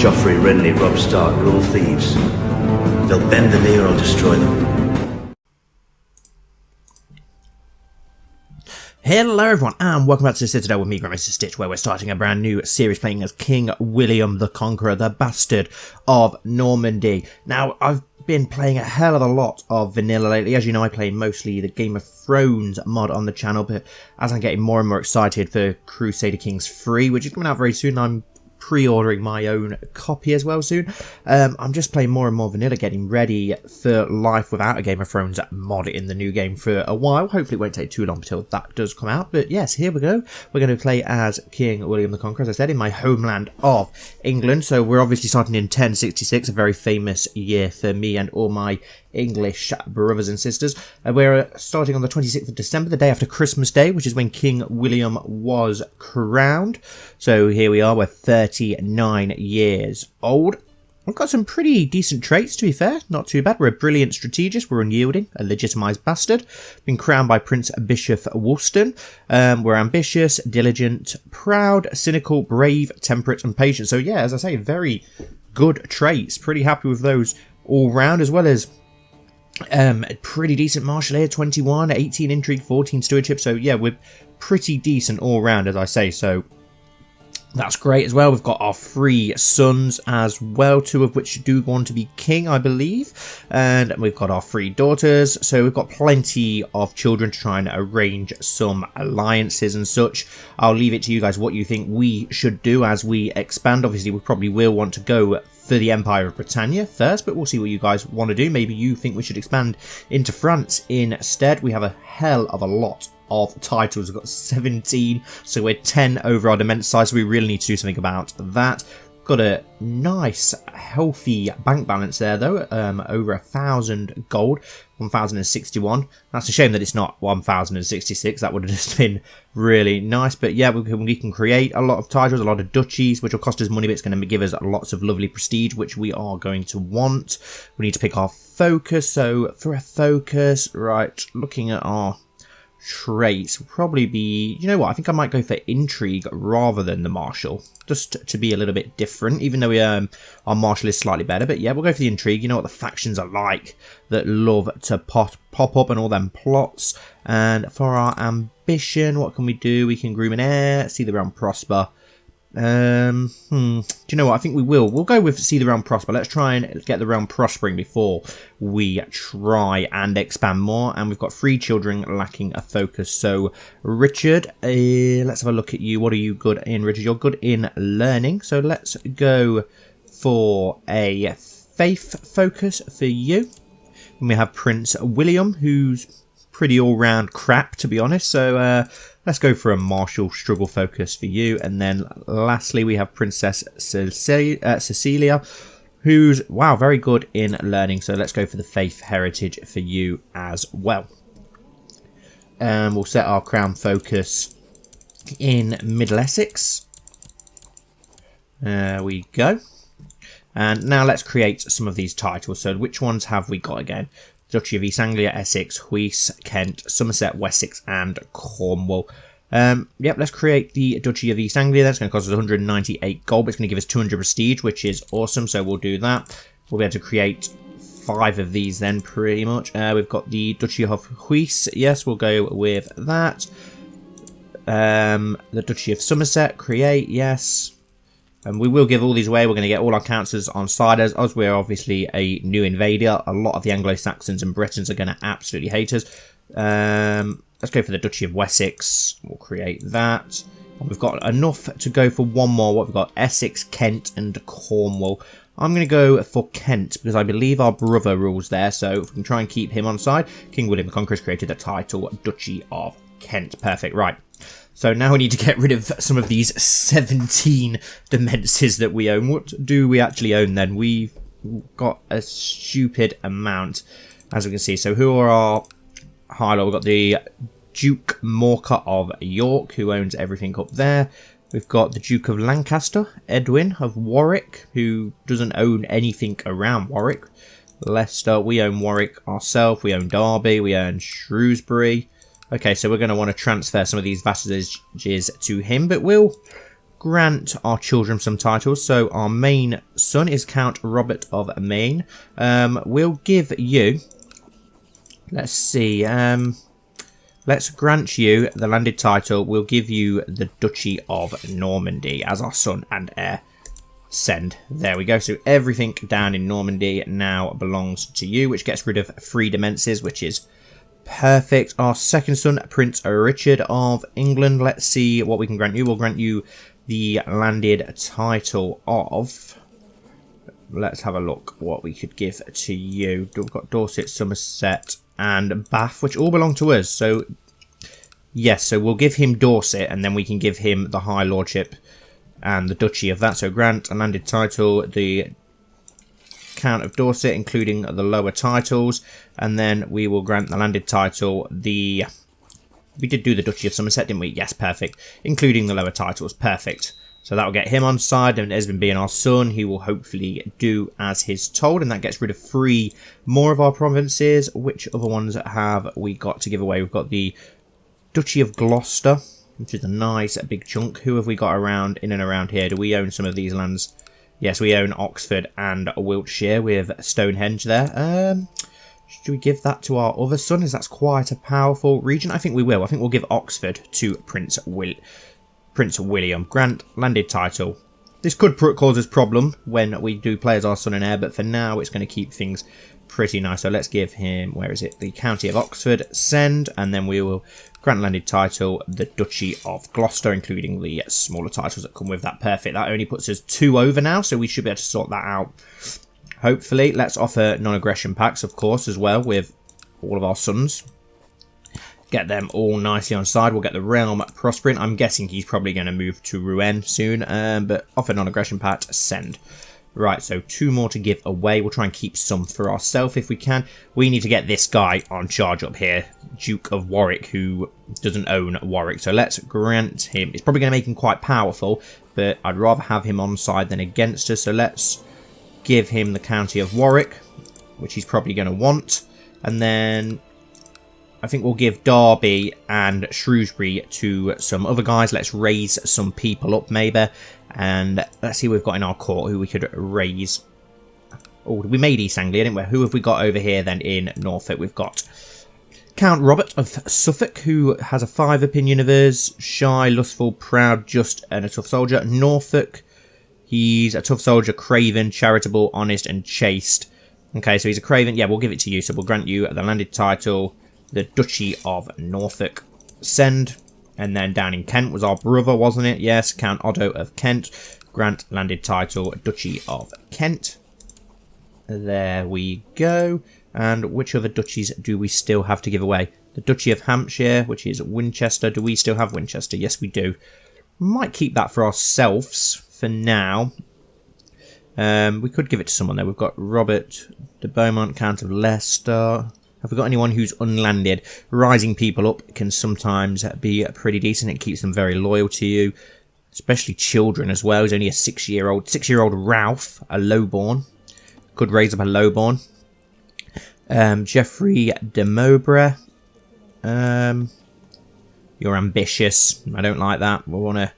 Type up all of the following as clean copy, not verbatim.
Joffrey, Renly, Robb Stark, they're all thieves. They'll bend the knee or I'll destroy them. Hello everyone and welcome back to the Citadel with me, Grand Maester Stitch, where we're starting a brand new series playing as King William the Conqueror, the bastard of Normandy. Now, I've been playing a hell of a lot of vanilla lately. As you know, I play mostly the Game of Thrones mod on the channel, but as I'm getting more and more excited for Crusader Kings 3, which is coming out very soon, I'm pre-ordering my own copy as well soon. I'm just playing more and more vanilla, getting ready for life without a Game of Thrones mod in the new game for a while. Hopefully it won't take too long until that does come out, but yes, here we go. We're going to play as King William the Conqueror, as I said, in my homeland of England. So we're obviously starting in 1066, a very famous year for me and all my English brothers and sisters. We're starting on the 26th of December, the day after Christmas Day, which is when King William was crowned. So here we are, we're 39 years old. We've got some pretty decent traits, to be fair, not too bad. We're a brilliant strategist, we're unyielding, a legitimised bastard, been crowned by Prince Bishop Woolston. We're ambitious, diligent, proud, cynical, brave, temperate and patient. So yeah, as I say, very good traits, pretty happy with those all round, as well as pretty decent martial here, 21, 18 intrigue, 14 stewardship. So yeah, we're pretty decent all round, as I say, so that's great as well. We've got our 3 sons as well, 2 of which do want to be king, I believe, and we've got our 3 daughters, so we've got plenty of children to try and arrange some alliances and such. I'll leave it to you guys what you think we should do as we expand. Obviously we probably will want to go for the Empire of Britannia first, but we'll see what you guys want to do. Maybe you think we should expand into France instead. We have a hell of a lot of titles. We've got 17, so we're 10 over our immense size, so we really need to do something about that. Got a nice healthy bank balance there though, over 1,000 gold, 1,061. That's a shame that it's not 1,066, that would have just been really nice. But yeah, we can create a lot of titles, a lot of duchies, which will cost us money, but it's going to give us lots of lovely prestige, which we are going to want. We need to pick our focus, so for a focus, right, looking at our traits will probably be, you know what, I think I might go for intrigue rather than the martial, just to be a little bit different, even though we our martial is slightly better. But yeah, we'll go for the intrigue. You know what the factions are like, that love to pop up and all them plots. And for our ambition, what can we do? We can groom an heir, see the realm prosper. Do you know what, I think we'll go with see the realm prosper. Let's try and get the realm prospering before we try and expand more. And we've got 3 children lacking a focus. So Richard, let's have a look at you. What are you good in, Richard? You're good in learning, so let's go for a faith focus for you. And we have Prince William, who's pretty all-round crap, to be honest, so let's go for a martial struggle focus for you. And then lastly we have Princess Cecilia, who's, wow, very good in learning, so let's go for the faith heritage for you as well. We'll set our crown focus in Middle Essex. There we go. And now let's create some of these titles. So which ones have we got again? Duchy of East Anglia, Essex, Huys, Kent, Somerset, Wessex and Cornwall. Yep, let's create the Duchy of East Anglia. That's going to cost us 198 gold, but it's going to give us 200 prestige, which is awesome, so we'll do that. We'll be able to create 5 of these then, pretty much. We've got the Duchy of Huys. Yes, we'll go with that. The Duchy of Somerset, create, yes. And we will give all these away. We're going to get all our councillors on side, as we're obviously a new invader. A lot of the Anglo-Saxons and Britons are going to absolutely hate us. Let's go for the Duchy of Wessex. We'll create that. And we've got enough to go for one more. What we've got? Essex, Kent and Cornwall. I'm going to go for Kent because I believe our brother rules there. So if we can try and keep him on side. King William the Conqueror has created the title Duchy of Kent. Perfect. Right. So now we need to get rid of some of these 17 dimenses that we own. What do we actually own then? We've got a stupid amount, as we can see. So who are our high lord? We've got the Duke Morcar of York, who owns everything up there. We've got the Duke of Lancaster, Edwin of Warwick, who doesn't own anything around Warwick. Leicester, we own Warwick ourselves. We own Derby, we own Shrewsbury. Okay, so we're going to want to transfer some of these vassalages to him, but we'll grant our children some titles. So our main son is Count Robert of Maine. We'll give you, let's see, let's grant you the landed title. We'll give you the Duchy of Normandy as our son and heir. Send. There we go. So everything down in Normandy now belongs to you, which gets rid of 3 demences, which is perfect. Our second son, Prince Richard of England. Let's see what we can grant you. We'll grant you the landed title of... Let's have a look what we could give to you. We've got Dorset, Somerset and Bath, which all belong to us. So, yes, so we'll give him Dorset and then we can give him the High Lordship and the Duchy of that. So grant a landed title, the Count of Dorset, including the lower titles, and then we will grant the landed title, the... We did do the Duchy of Somerset, didn't we? Yes, perfect. Including the lower titles, perfect. So that will get him on side, and Esmond being our son, he will hopefully do as he's told, and that gets rid of 3 more of our provinces. Which other ones have we got to give away? We've got the Duchy of Gloucester, which is a nice big chunk. Who have we got around in and around here? Do we own some of these lands? Yes, we own Oxford and Wiltshire with Stonehenge there. Should we give that to our other son, as that's quite a powerful region? I think we will. I think we'll give Oxford to Prince William. Grant landed title. This could cause us problem when we do play as our son and heir, but for now it's going to keep things pretty nice. So let's give him, where is it? The County of Oxford. Send, and then we will grant landed title, the Duchy of Gloucester, including the smaller titles that come with that. Perfect. That only puts us 2 over now, so we should be able to sort that out. Hopefully, let's offer non-aggression packs, of course, as well, with all of our sons. Get them all nicely on side. We'll get the realm prospering. I'm guessing he's probably going to move to Rouen soon, but offer non-aggression pact, send. Right, so 2 more to give away. We'll try and keep some for ourselves if we can. We need to get this guy on charge up here, Duke of Warwick, who doesn't own Warwick. So let's grant him. It's probably going to make him quite powerful, but I'd rather have him on side than against us. So let's give him the County of Warwick, which he's probably going to want. And then I think we'll give Derby and Shrewsbury to some other guys. Let's raise some people up, maybe. And let's see what we've got in our court, who we could raise. Oh, we made East Anglia, didn't we? Who have we got over here then in Norfolk? We've got Count Robert of Suffolk, who has a 5 opinion of us. Shy, lustful, proud, just, and a tough soldier. Norfolk, he's a tough soldier, craven, charitable, honest, and chaste. Okay, so he's a craven. Yeah, we'll give it to you. So we'll grant you the landed title, the Duchy of Norfolk. Send. And then down in Kent was our brother, wasn't it? Yes, Count Otto of Kent. Grant landed title, Duchy of Kent. There we go. And which other duchies do we still have to give away? The Duchy of Hampshire, which is Winchester. Do we still have Winchester? Yes, we do. Might keep that for ourselves for now. We could give it to someone there. We've got Robert de Beaumont, Count of Leicester. Have we got anyone who's unlanded? Rising people up can sometimes be pretty decent. It keeps them very loyal to you. Especially children as well. He's only a 6-year-old. 6-year-old Ralph, a lowborn. Could raise up a lowborn. Geoffrey de Mowbray. You're ambitious. I don't like that. We want to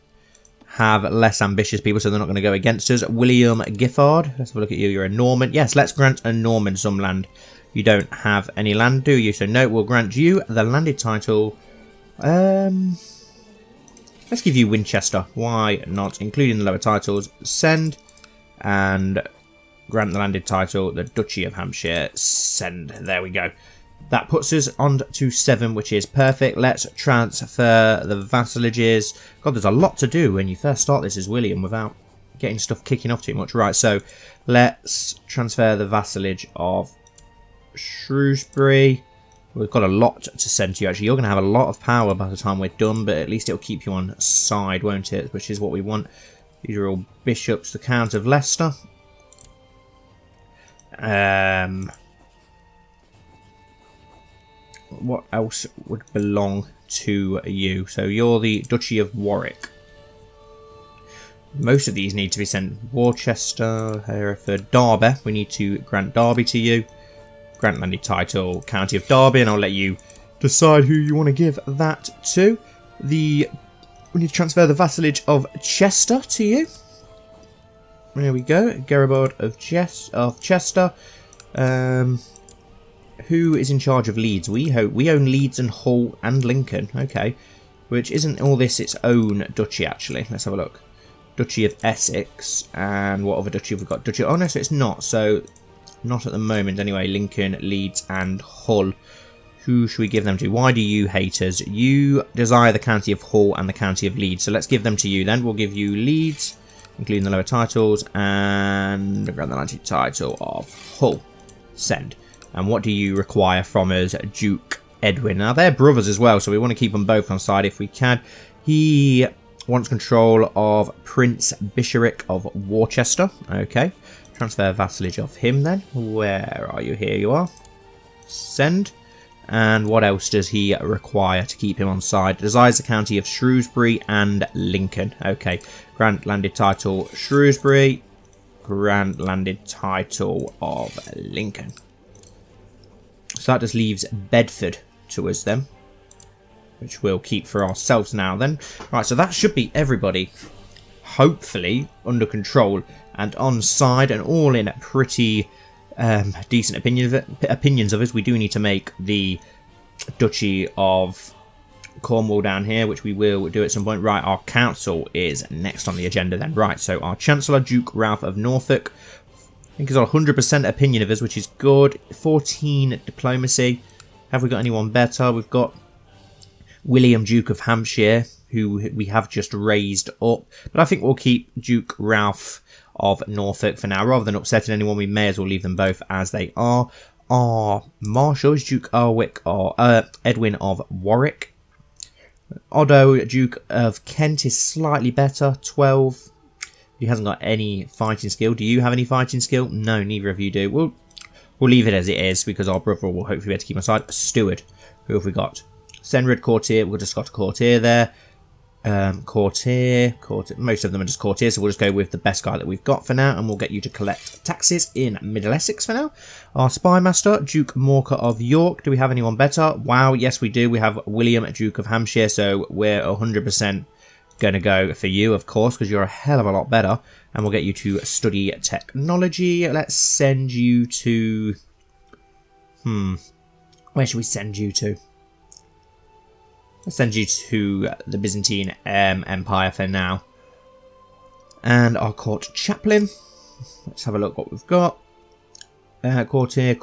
have less ambitious people so they're not going to go against us. William Giffard. Let's have a look at you. You're a Norman. Yes, let's grant a Norman some land. You don't have any land, do you? So no, we'll grant you the landed title. Let's give you Winchester. Why not? Including the lower titles. Send. And grant the landed title, the Duchy of Hampshire. Send. There we go. That puts us on to 7, which is perfect. Let's transfer the vassalages. God, there's a lot to do when you first start this as William without getting stuff kicking off too much. Right, so let's transfer the vassalage of Shrewsbury. We've got a lot to send to you, actually. You're going to have a lot of power by the time we're done, but at least it'll keep you on side, won't it? Which is what we want. These are all bishops. The Count of Leicester. What else would belong to you? So you're the Duchy of Warwick. Most of these need to be sent. Worcester, Hereford, Derby. We need to grant Derby to you. Grant landed title, County of Derby, and I'll let you decide who you want to give that to. The We need to transfer the vassalage of Chester to you. There we go. Geribald of Chester. Who is in charge of Leeds? We own Leeds and Hull and Lincoln. Okay. Which isn't all this its own duchy, actually. Let's have a look. Duchy of Essex. And what other duchy have we got? Duchy... Oh, no, so it's not. So, not at the moment. Anyway, Lincoln, Leeds and Hull. Who should we give them to? Why do you hate us? You desire the county of Hull and the county of Leeds. So let's give them to you then. We'll give you Leeds, including the lower titles, and the Grand Maester title of Hull. Send. And what do you require from us, Duke Edwin? Now, they're brothers as well, so we want to keep them both on side if we can. He wants control of Prince Bishopric of Worcester. Okay. Transfer vassalage of him then. Where are you? Here you are. Send. And what else does he require to keep him on side? Desires the county of Shrewsbury and Lincoln. Okay. Grant landed title Shrewsbury. Grant landed title of Lincoln. So that just leaves Bedford to us then. Which we'll keep for ourselves now then. Right, so that should be everybody. Hopefully under control and on side and all in pretty... decent opinions of us. We do need to make the Duchy of Cornwall down here, which we will do at some point. Right, our council is next on the agenda then. Right, so our Chancellor, Duke Ralph of Norfolk, I think is on 100% opinion of us, which is good. 14 diplomacy. Have we got anyone better? We've got William, Duke of Hampshire, who we have just raised up. But I think we'll keep Duke Ralph of Norfolk for now. Rather than upsetting anyone, we may as well leave them both as they are. Our marshals, Duke Edwin of Warwick. Otto, Duke of Kent, is slightly better, 12. He hasn't got any fighting skill. Do you have any fighting skill? No, neither of you do. We'll leave it as it is, because our brother will hopefully be able to keep on side. Steward, who have we got? Senrid, Courtier, we've just got a Courtier there. Courtier, most of them are just courtiers, so we'll just go with the best guy that we've got for now, and we'll get you to collect taxes in Middle Essex for now. Our spy master, Duke Morcar of York. Do we have anyone better? Wow, yes we do. We have William, Duke of Hampshire, so we're 100% going to go for you, of course, because you're a hell of a lot better, and we'll get you to study technology. Let's send you to... Where should we send you to? Let's send you to the Byzantine Empire for now. And our court chaplain. Let's have a look what we've got. Courtier,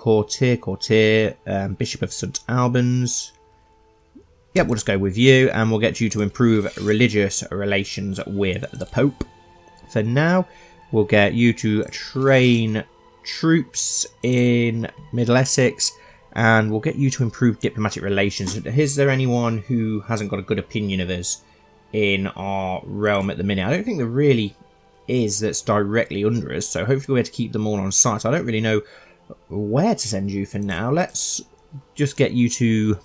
Bishop of St Albans. Yep, we'll just go with you, and we'll get you to improve religious relations with the Pope. For now, we'll get you to train troops in Middle Essex, and we'll get you to improve diplomatic relations. Is there anyone who hasn't got a good opinion of us in our realm at the minute? I don't think there really is that's directly under us, so hopefully we'll be able to keep them all on site. I don't really know where to send you for now. Let's just get you to...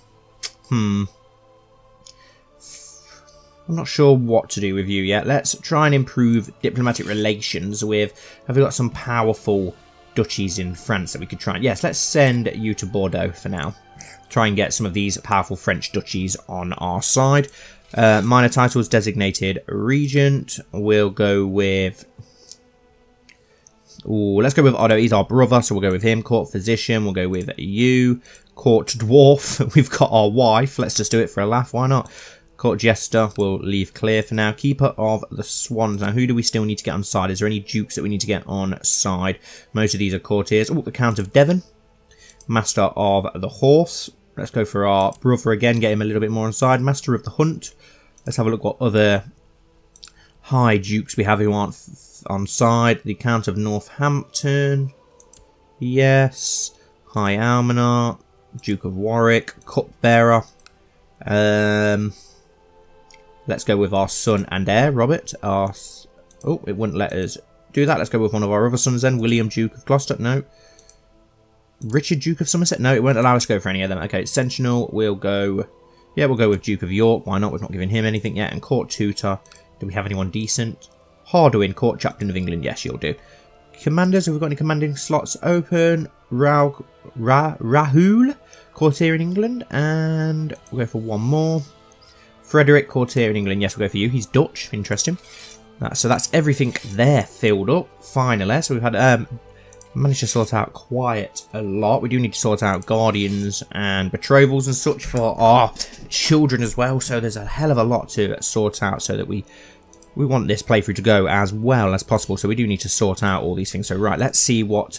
I'm not sure what to do with you yet. Let's try and improve diplomatic relations with... Have we got some powerful duchies in France that we could try? Yes, let's send you to Bordeaux for now. Try and get some of these powerful French duchies on our side. Minor titles, designated regent. We'll go with... Ooh, let's go with Otto. He's our brother, so we'll go with him. Court physician, we'll go with you. Court dwarf, we've got our wife. Let's just do it for a laugh, why not? Court jester, we'll leave clear for now. Keeper of the swans. Now, who do we still need to get on side? Is there any dukes that we need to get on side? Most of these are courtiers. Oh, the Count of Devon. Master of the horse. Let's go for our brother again. Get him a little bit more on side. Master of the hunt. Let's have a look what other high dukes we have who aren't on side. The Count of Northampton. Yes. High Almoner. Duke of Warwick. Cupbearer. Let's go with our son and heir, Robert. Oh, it wouldn't let us do that. Let's go with one of our other sons then. William, Duke of Gloucester. No. Richard, Duke of Somerset. No, it won't allow us to go for any of them. Okay, Sentinel. We'll go... Yeah, we'll go with Duke of York. Why not? We've not given him anything yet. And Court Tutor. Do we have anyone decent? Harduin, Court Chaplain of England. Yes, you'll do. Commanders. Have we got any commanding slots open? Rahul, Courtier in England. And we'll go for one more. Frederick, courtier in England. Yes, we'll go for you. He's Dutch. Interesting. So that's everything there filled up, finally. So we've had managed to sort out quite a lot. We do need to sort out guardians and betrothals and such for our children as well. So there's a hell of a lot to sort out so that we want this playthrough to go as well as possible. So we do need to sort out all these things. So right, let's see what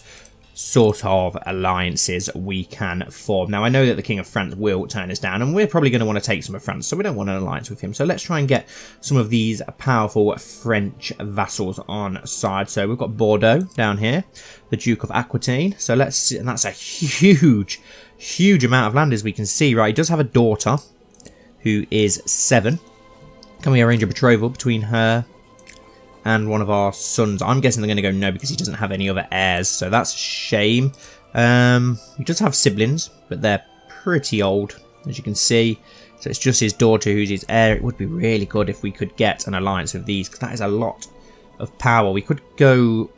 sort of alliances we can form. Now I know that the King of France will turn us down, and we're probably going to want to take some of France, so we don't want an alliance with him. So let's try and get some of these powerful French vassals on side. So we've got Bordeaux down here, the Duke of Aquitaine. So let's see, and that's a huge amount of land, as we can see. Right, he does have a daughter who is 7. Can we arrange a betrothal between her and one of our sons? I'm guessing they're going to go no, because he doesn't have any other heirs, so that's a shame. He does have siblings, but they're pretty old, as you can see. So it's just his daughter who's his heir. It would be really good if we could get an alliance with these, because that is a lot of power. We could go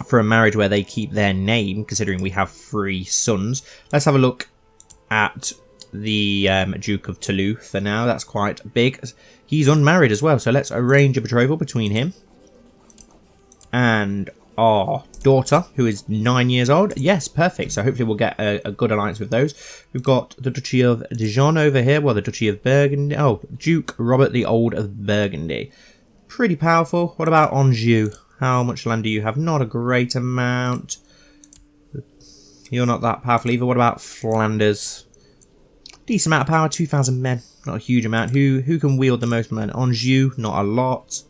for a marriage where they keep their name, considering we have 3 sons. Let's have a look at the Duke of Toulouse for now. That's quite big. He's unmarried as well, so let's arrange a betrothal between him and our daughter, who is 9 years old. Yes, perfect. So hopefully we'll get a good alliance with those. We've got the Duchy of Dijon over here. Well, the Duchy of Burgundy. Oh, Duke Robert the Old of Burgundy. Pretty powerful. What about Anjou? How much land do you have? Not a great amount. You're not that powerful either. What about Flanders? Decent amount of power. 2,000 men. Not a huge amount. Who can wield the most men? Anjou, not a lot.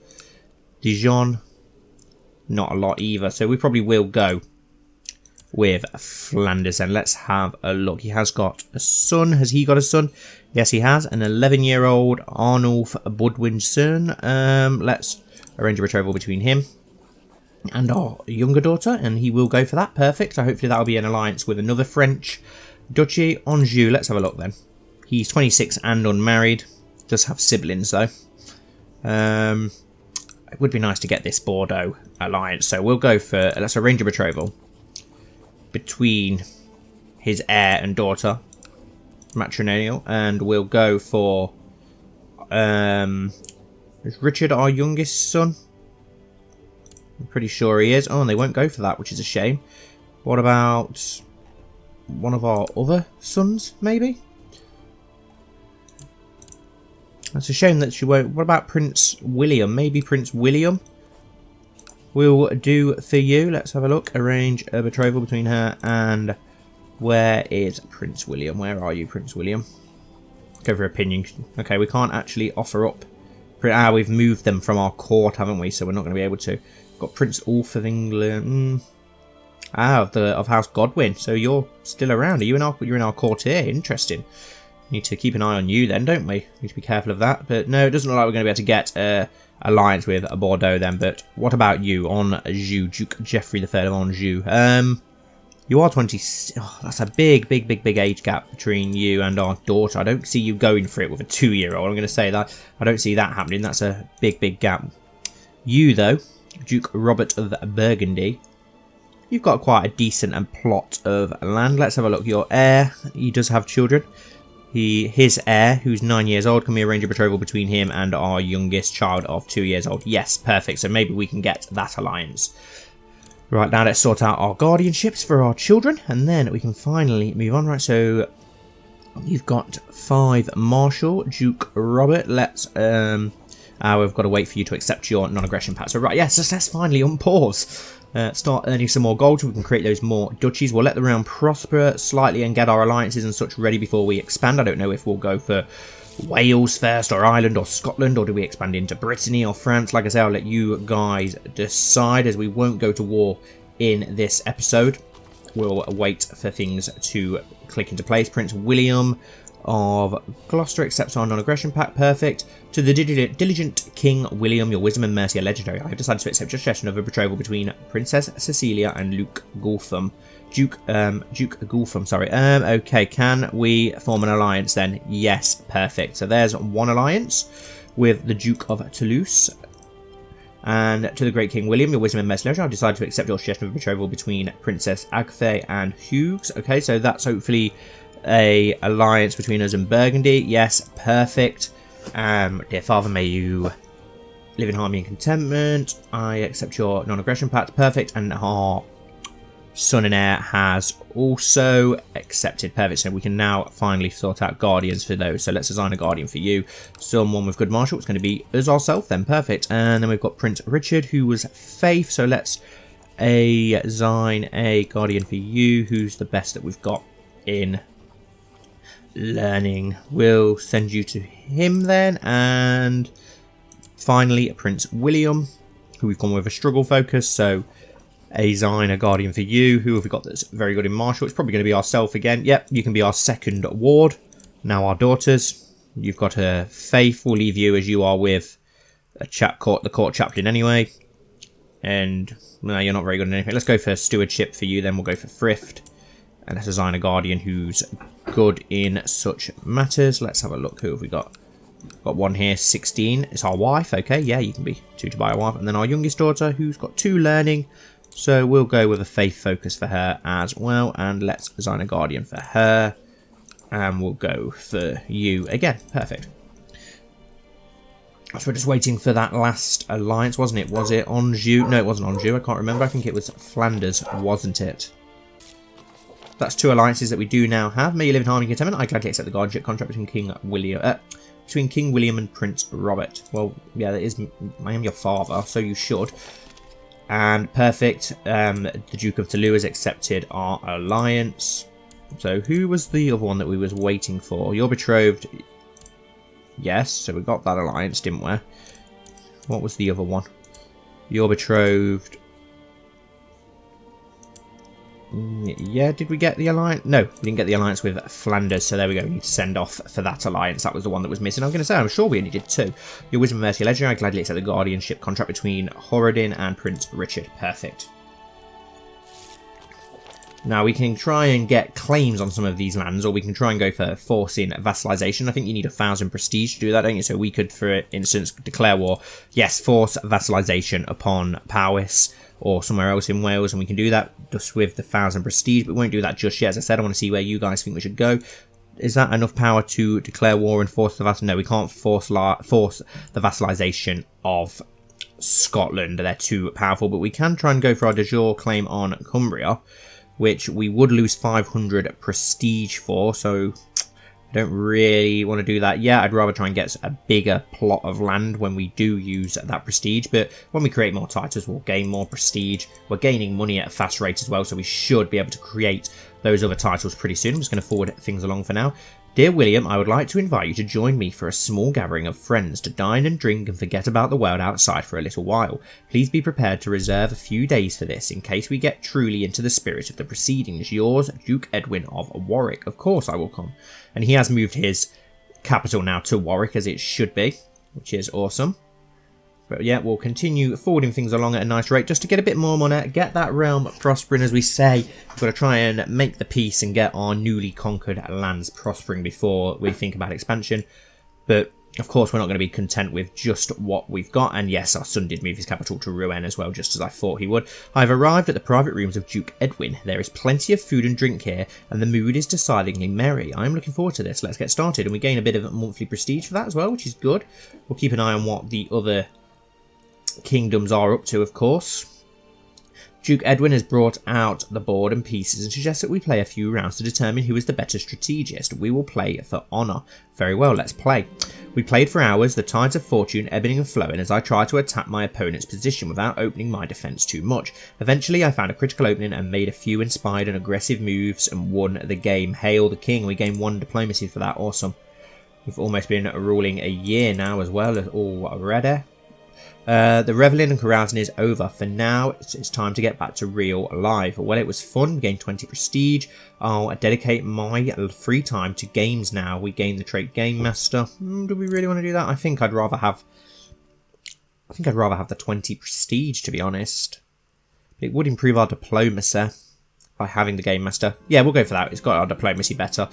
Dijon, not a lot either. So we probably will go with Flanders, and let's have a look. He has got a son. Has he got a son? Yes, he has. An 11-year-old Arnulf Budwinson. Let's arrange a betrothal between him and our younger daughter, and he will go for that. Perfect. So hopefully that'll be an alliance with another French duchy. Anjou. Let's have a look then. He's 26 and unmarried. Does have siblings though. It would be nice to get this Bordeaux alliance, so we'll go for, let's arrange a betrothal between his heir and daughter, matrimonial, and we'll go for is Richard our youngest son? I'm pretty sure he is. Oh, and they won't go for that, which is a shame. What about one of our other sons, maybe? That's a shame that she won't. What about Prince William? Maybe Prince William will do for you. Let's have a look. Arrange a betrothal between her and... Where is Prince William? Where are you, Prince William? Go for opinion. Okay, we can't actually offer up... we've moved them from our court, haven't we? So we're not going to be able to. Got Prince Ulf of England. Of House Godwin. So you're still around. Are you you're in our court here? Interesting. Need to keep an eye on you then, don't we? Need to be careful of that. But no, it doesn't look like we're going to be able to get an alliance with Bordeaux then. But what about you, Anjou, Duke Geoffrey III of Anjou? You are 20. Oh, that's a big age gap between you and our daughter. I don't see you going for it with a 2-year-old. I'm going to say that. I don't see that happening. That's a big gap. You, though, Duke Robert of Burgundy, you've got quite a decent plot of land. Let's have a look. Your heir, he does have children. His heir, who's 9 years old, can we arrange a betrothal between him and our youngest child of 2 years old? Yes, perfect. So maybe we can get that alliance. Right, now let's sort out our guardianships for our children, and then we can finally move on. Right, so you've got 5 Marshal, Duke Robert. Let's, we've got to wait for you to accept your non-aggression pact. So right, yes, let's finally unpause. Start earning some more gold so we can create those more duchies. We'll let the realm prosper slightly and get our alliances and such ready before we expand. I don't know if we'll go for Wales first, or Ireland, or Scotland, or do we expand into Brittany or France? Like I say, I'll let you guys decide, as we won't go to war in this episode. We'll wait for things to click into place. Prince William of Gloucester accepts our non-aggression pact. Perfect. To the diligent King William, your wisdom and mercy are legendary. I have decided to accept your suggestion of a betrothal between Princess Cecilia and Duke Gultham. Duke Gultham, sorry. Okay, can we form an alliance then? Yes, perfect. So there's one alliance with the Duke of Toulouse. And to the great King William, your wisdom and mercy legendary, I've decided to accept your suggestion of a betrothal between Princess Agathe and Hughes. Okay, so that's hopefully a alliance between us and Burgundy. Yes, perfect. Dear father, may you live in harmony and contentment. I accept your non-aggression pact. Perfect. And our son and heir has also accepted. Perfect. So we can now finally sort out guardians for those. So let's assign a guardian for you. Someone with good martial. It's going to be us ourselves then. Perfect. And then we've got Prince Richard, who was faith. So let's assign a guardian for you. Who's the best that we've got in learning? We'll send you to him then. And finally, Prince William, who we've gone with a struggle focus. So assign a guardian for you. Who have we got that's very good in martial? It's probably going to be ourself again. Yep, you can be our second ward. Now our daughters. You've got a faith. We'll leave you as you are with a the court chaplain anyway. And no, you're not very good at anything. Let's go for stewardship for you. Then we'll go for thrift. And let's assign a guardian who's good in such matters. Let's have a look. Who have we got? Got one here, 16. It's our wife. Okay, yeah, you can be 2 to buy a wife. And then our youngest daughter, who's got 2 learning. So we'll go with a faith focus for her as well. And let's assign a guardian for her. And we'll go for you again. Perfect. So we're just waiting for that last alliance, wasn't it? Was it Anjou? No, it wasn't Anjou. I can't remember. I think it was Flanders, wasn't it? That's 2 alliances that we do now have. May you live in harmony and contentment. I gladly accept the guardianship contract between King William and Prince Robert. Well, yeah, that is. I am your father, so you should. And perfect. The Duke of Toulouse has accepted our alliance. So who was the other one that we was waiting for? Your betrothed. Yes, so we got that alliance, didn't we? What was the other one? Your betrothed. Yeah, did we get the alliance? No, we didn't get the alliance with Flanders, so there we go. We need to send off for that alliance. That was the one that was missing. I was going to say, I'm sure we only did 2. Your Wisdom and Mercy Legendary. I gladly accept the guardianship contract between Horadin and Prince Richard. Perfect. Now, we can try and get claims on some of these lands, or we can try and go for forcing vassalization. I think you need 1,000 prestige to do that, don't you? So we could, for instance, declare war. Yes, force vassalization upon Powys or somewhere else in Wales, and we can do that just with the 1,000 prestige, but we won't do that just yet. As I said, I want to see where you guys think we should go. Is that enough power to declare war and force the vassal? No, we can't force the vassalization of Scotland. They're too powerful, but we can try and go for our de jure claim on Cumbria, which we would lose 500 prestige for, so I don't really want to do that yet. I'd rather try and get a bigger plot of land when we do use that prestige, but when we create more titles, we'll gain more prestige. We're gaining money at a fast rate as well, so we should be able to create those other titles pretty soon. I'm just going to forward things along for now. Dear William, I would like to invite you to join me for a small gathering of friends to dine and drink and forget about the world outside for a little while. Please be prepared to reserve a few days for this in case we get truly into the spirit of the proceedings. Yours, Duke Edwin of Warwick. Of course I will come. And he has moved his capital now to Warwick, as it should be, which is awesome. But yeah, we'll continue forwarding things along at a nice rate just to get a bit more money, get that realm prospering, as we say. We've got to try and make the peace and get our newly conquered lands prospering before we think about expansion. But of course, we're not going to be content with just what we've got. And yes, our son did move his capital to Rouen as well, just as I thought he would. I've arrived at the private rooms of Duke Edwin. There is plenty of food and drink here, and the mood is decidedly merry. I'm looking forward to this. Let's get started. And we gain a bit of monthly prestige for that as well, which is good. We'll keep an eye on what the other kingdoms are up to, of course. Duke Edwin has brought out the board and pieces and suggests that we play a few rounds to determine who is the better strategist. We will play for honour. Very well, let's play. We played for hours, the tides of fortune ebbing and flowing as I tried to attack my opponent's position without opening my defence too much. Eventually I found a critical opening and made a few inspired and aggressive moves and won the game. Hail the king. We gained 1 diplomacy for that. Awesome. We've almost been ruling a year now as well, already. The revelling and carousing is over. For now, it's time to get back to real life. Well, it was fun. We gained 20 prestige. I'll dedicate my free time to games now. We gained the trait Game Master. Do we really want to do that? I think I'd rather have the 20 prestige, to be honest. It would improve our diplomacy by having the Game Master. Yeah, we'll go for that. It's got our diplomacy better.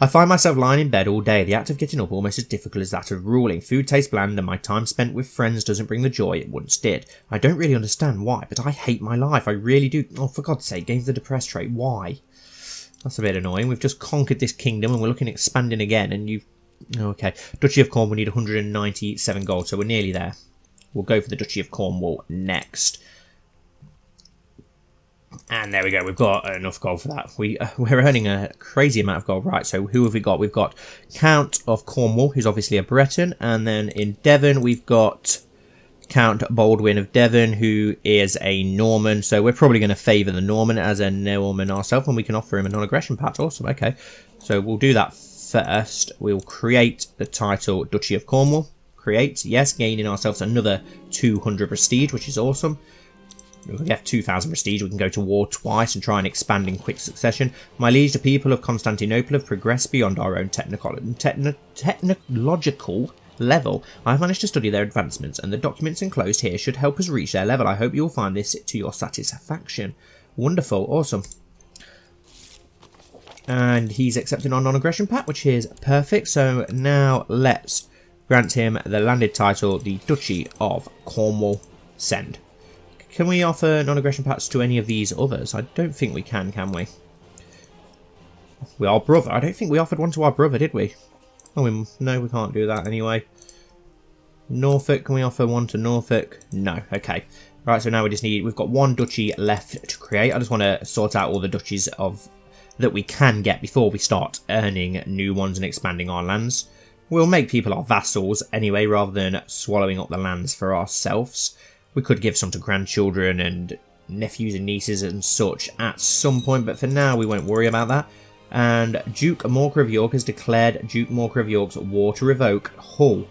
I find myself lying in bed all day, the act of getting up almost as difficult as that of ruling. Food tastes bland and my time spent with friends doesn't bring the joy it once did. I don't really understand why, but I hate my life. I really do. Oh, for God's sake, gains the depressed trait. Why? That's a bit annoying. We've just conquered this kingdom and we're looking at expanding again, and you've Okay, Duchy of Cornwall, we need 197 gold, so we're nearly there. We'll go for the Duchy of Cornwall next. And there we go, we've got enough gold for that. We're earning a crazy amount of gold. Right, so who have we got? We've got Count of Cornwall, who's obviously a Breton. And then in Devon, we've got Count Baldwin of Devon, who is a Norman. So we're probably going to favour the Norman as a Norman ourselves, and we can offer him a non-aggression pact. Awesome, okay. So we'll do that first. We'll create the title Duchy of Cornwall. Create, yes, gaining ourselves another 200 prestige, which is awesome. We have 2,000 prestige. We can go to war twice and try and expand in quick succession. My liege, the people of Constantinople have progressed beyond our own technological level. I've managed to study their advancements, and the documents enclosed here should help us reach their level. I hope you'll find this to your satisfaction. Wonderful, awesome. And he's accepted our non-aggression pact, which is perfect. So now let's grant him the landed title, the Duchy of Cornwall. Send. Can we offer non-aggression pacts to any of these others? I don't think we can we? Our brother. I don't think we offered one to our brother, did we? Oh, no, we can't do that anyway. Norfolk, can we offer one to Norfolk? No, okay. Right, so now we've got one duchy left to create. I just want to sort out all the duchies that we can get before we start earning new ones and expanding our lands. We'll make people our vassals anyway, rather than swallowing up the lands for ourselves. We could give some to grandchildren and nephews and nieces and such at some point, but for now we won't worry about that. And Duke Morcar of York has declared Duke Morcar of York's war to revoke Hull.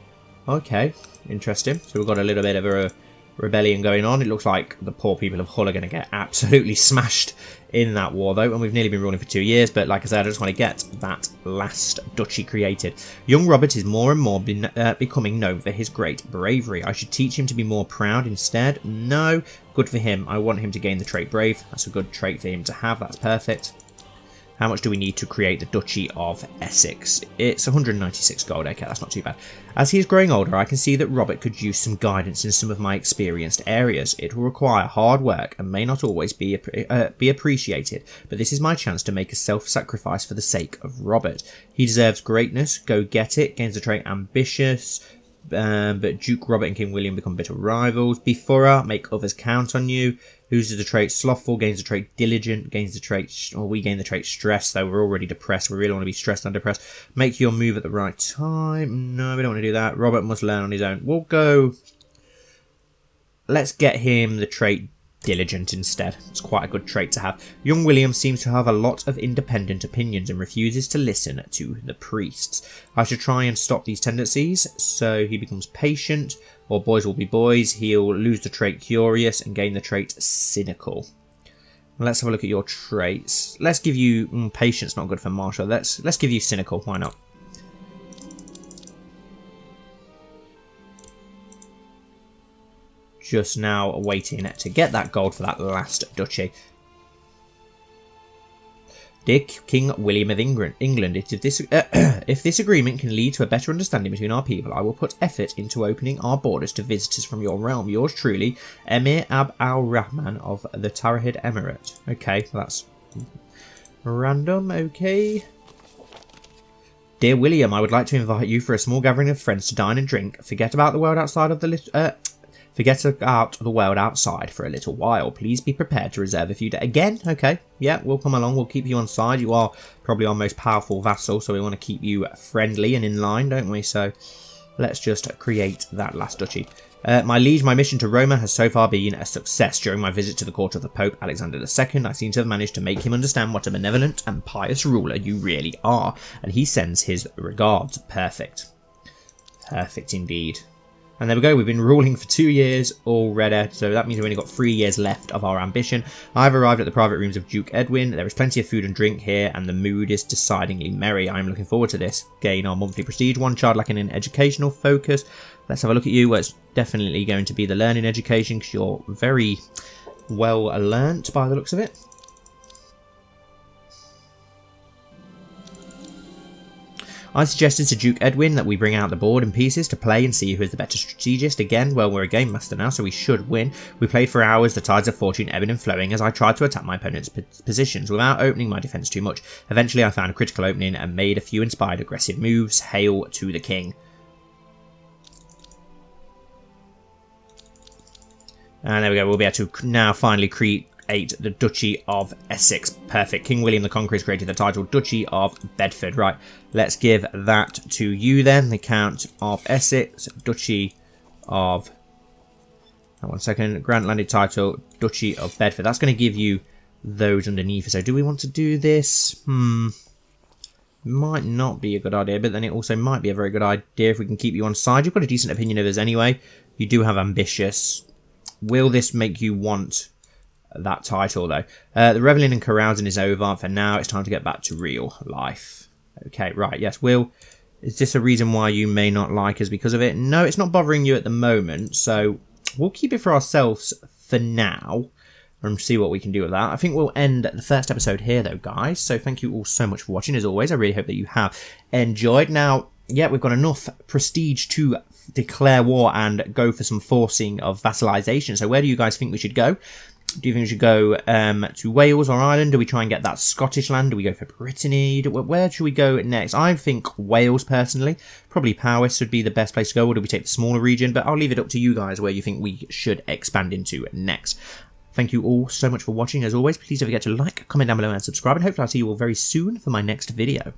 Okay, interesting. So we've got a little bit of a rebellion going on. It looks like the poor people of Hull are going to get absolutely smashed in that war, though, and we've nearly been ruling for 2 years. But like I said, I just want to get that last duchy created. Young Robert is more and more becoming known for his great bravery. I should teach him to be more proud instead. No, good for him. I want him to gain the trait brave. That's a good trait for him to have. That's perfect. How much do we need to create the Duchy of Essex? It's 196 gold. Okay, that's not too bad. As he is growing older, I can see that Robert could use some guidance in some of my experienced areas. It will require hard work and may not always be appreciated, but this is my chance to make a self-sacrifice for the sake of Robert. He deserves greatness. Go get it. Gains the trait ambitious. But Duke Robert and King William become bitter rivals. Be thorough, make others count on you. Loses the trait slothful, gains the trait diligent, gains the trait, or we gain the trait stress, though we're already depressed. We really want to be stressed and depressed. Make your move at the right time. No, we don't want to do that. Robert must learn on his own. We'll go. Let's get him the trait diligent instead. It's quite a good trait to have. Young William seems to have a lot of independent opinions and refuses to listen to the priests. I should try and stop these tendencies so he becomes patient, or boys will be boys. He'll lose the trait curious and gain the trait cynical. Let's have a look at your traits. Let's give you patience, not good for martial. Let's give you cynical. Why not? Just now waiting to get that gold for that last duchy. Dear King William of England, if this agreement can lead to a better understanding between our people, I will put effort into opening our borders to visitors from your realm. Yours truly, Emir Ab al-Rahman of the Tarahid Emirate. Okay, that's random, okay. Dear William, I would like to invite you for a small gathering of friends to dine and drink. Forget about the world outside of the Forget about the world outside for a little while. Please be prepared to reserve a few days. Again? Okay. Yeah, we'll come along. We'll keep you on side. You are probably our most powerful vassal, so we want to keep you friendly and in line, don't we? So let's just create that last duchy. My liege, my mission to Roma has so far been a success. During my visit to the court of the Pope Alexander II, I seem to have managed to make him understand what a benevolent and pious ruler you really are, and he sends his regards. Perfect. Perfect indeed. And there we go, we've been ruling for 2 years already, so that means we've only got 3 years left of our ambition. I've arrived at the private rooms of Duke Edwin. There is plenty of food and drink here, and the mood is decidedly merry. I'm looking forward to this. Gain our monthly prestige, one child lacking in educational focus. Let's have a look at you. Well, it's definitely going to be the learning education, because you're very well learnt by the looks of it. I suggested to Duke Edwin that we bring out the board and pieces to play and see who is the better strategist. Again, well, we're a game master now, so we should win. We played for hours, the tides of fortune ebbing and flowing as I tried to attack my opponent's positions without opening my defence too much. Eventually I found a critical opening and made a few inspired aggressive moves. Hail to the king. And there we go, we'll be able to now finally create the Duchy of Essex. Perfect. King William the Conqueror has created the title Duchy of Bedford. Right, let's give that to you then. The Count of Essex, Duchy of... Oh, 1 second. Grant landed title, Duchy of Bedford. That's going to give you those underneath. So do we want to do this? Might not be a good idea, but then it also might be a very good idea if we can keep you on side. You've got a decent opinion of us anyway. You do have ambitious. Will this make you want that title though? The reveling and carousing is over for now. It's time to get back to real life. Okay, right, yes. Will, is this a reason why you may not like us because of it? No, it's not bothering you at the moment, so we'll keep it for ourselves for now and see what we can do with that. I think we'll end the first episode here though, guys, so thank you all so much for watching. As always, I really hope that you have enjoyed. Now, yeah, we've got enough prestige to declare war and go for some forcing of vassalization. So where do you guys think we should go? Do you think we should go to Wales or Ireland? Do we try and get that Scottish land? Do we go for Brittany? Where should we go next? I think Wales, personally. Probably Powys would be the best place to go, or do we take the smaller region? But I'll leave it up to you guys where you think we should expand into next. Thank you all so much for watching. As always, please don't forget to like, comment down below and subscribe. And hopefully I'll see you all very soon for my next video.